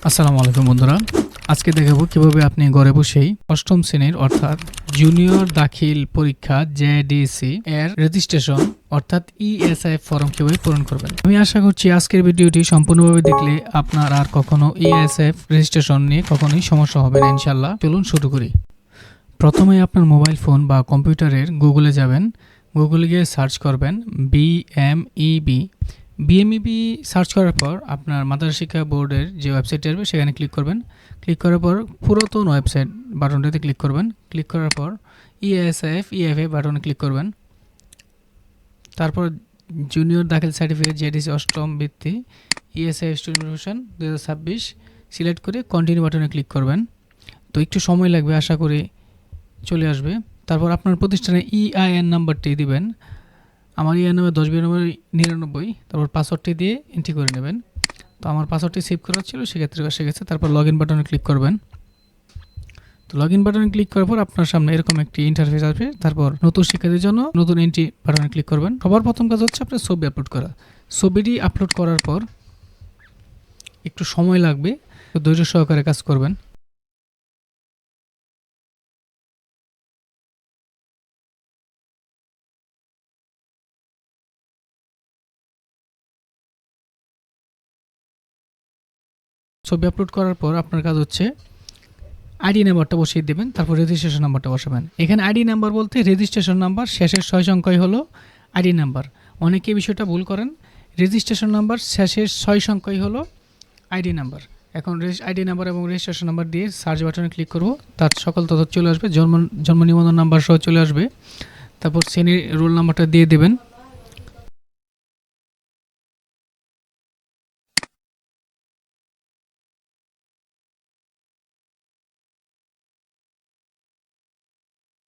আসসালামু আলাইকুম বন্ধুরা, আজকে দেখাবো কিভাবে আপনি ঘরে বসেই অষ্টম শ্রেণীর অর্থাৎ জুনিয়র দাখিল পরীক্ষা জেডিসি এর রেজিস্ট্রেশন অর্থাৎ ইএসআইএফ ফর্ম কিভাবে পূরণ করবেন। আমি আশা করছি আজকের ভিডিওটি সম্পূর্ণভাবে দেখলে আপনার আর কখনো ইএসআইএফ রেজিস্ট্রেশন নিয়ে কখনোই সমস্যা হবে না ইনশাআল্লাহ। চলুন শুরু করি। প্রথমে আপনার মোবাইল ফোন বা কম্পিউটারের গুগলে যাবেন। গুগলে গিয়ে সার্চ করবেন বিএমইবি সার্চ করার পর আপনার মাদ্রাসা শিক্ষা বোর্ডের যে ওয়েবসাইটটি আসবে সেখানে ক্লিক করবেন। ক্লিক করার পর পুরাতন ওয়েবসাইট বাটনটাতে ক্লিক করবেন। ক্লিক করার পর ইএফএ বাটনে ক্লিক করবেন। তারপর জুনিয়র দাখিল সার্টিফিকেট জেডিসি অষ্টম বৃত্তি ইএসআইএফ স্টুডেন্ট ভেরিফিকেশন 2026 সিলেক্ট করে কন্টিনিউ বাটনে ক্লিক করবেন। তো একটু সময় লাগবে, আশা করি চলে আসবে। তারপর আপনার প্রতিষ্ঠানে ইআইএন নাম্বারটি দিবেন। আমার ইআইএন নাম্বার 109299। তারপর পাসওয়ার্ডটি দিয়ে এন্ট্রি করে নেবেন। তো আমার পাসওয়ার্ডটি সেভ করা ছিল, সেক্ষেত্রে এসে গেছে। তারপর লগ ইন বাটনে ক্লিক করবেন। তো লগ ইন বাটনে ক্লিক করার পর আপনার সামনে এরকম একটি ইন্টারফেস আসবে। তারপর নতুন শিক্ষার্থীর জন্য নতুন এন্ট্রি বাটনে ক্লিক করবেন। সবার প্রথম কাজ হচ্ছে আপনার ছবি আপলোড করা। ছবিটি আপলোড করার পর একটু সময় লাগবে, তো ধৈর্য সহকারে কাজ করবেন। ছবি আপলোড করার পর আপনার কাজ হচ্ছে আইডি নাম্বারটা বসিয়ে দেবেন, তারপর রেজিস্ট্রেশন নাম্বারটা বসাবেন। এখানে আইডি নাম্বার বলতে রেজিস্ট্রেশন নাম্বার শেষের 6 সংখ্যাই হলো আইডি নাম্বার। অনেকে বিষয়টা ভুল করেন, রেজিস্ট্রেশন নাম্বার শেষের 6 সংখ্যাই হলো আইডি নাম্বার। এখন আইডি নাম্বার এবং রেজিস্ট্রেশন নাম্বার দিয়ে সার্চ বাটনে ক্লিক করব। তার সকল তথ্য চলে আসবে, জন্ম নিবন্ধন নাম্বার সহ চলে আসবে। তারপর শ্রেণীর রোল নাম্বারটা দিয়ে দেবেন।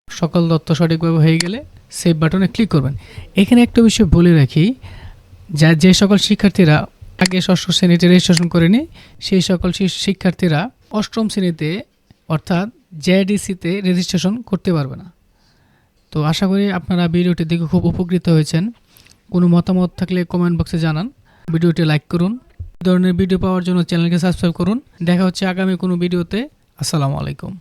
সকল তথ্য সঠিকভাবে হয়ে গেলে সেভ বাটনে ক্লিক করবেন। এখানে একটা বিষয় বলে রাখি, যে সকল শিক্ষার্থীরা আগে ষষ্ঠ শ্রেণীতে রেজিস্ট্রেশন করেনি সেই সকল শিক্ষার্থীরা অষ্টম শ্রেণীতে অর্থাৎ জেডিসিতে রেজিস্ট্রেশন করতে পারবে না। তো আশা করি আপনারা ভিডিওটি দেখে খুব উপকৃত হয়েছেন। কোনো মতামত থাকলে কমেন্ট বক্সে জানান। ভিডিওটি লাইক করুন। এই ধরনের ভিডিও পাওয়ার জন্য চ্যানেলকে সাবস্ক্রাইব করুন। দেখা হচ্ছে আগামী কোনো ভিডিওতে। আসসালামু আলাইকুম।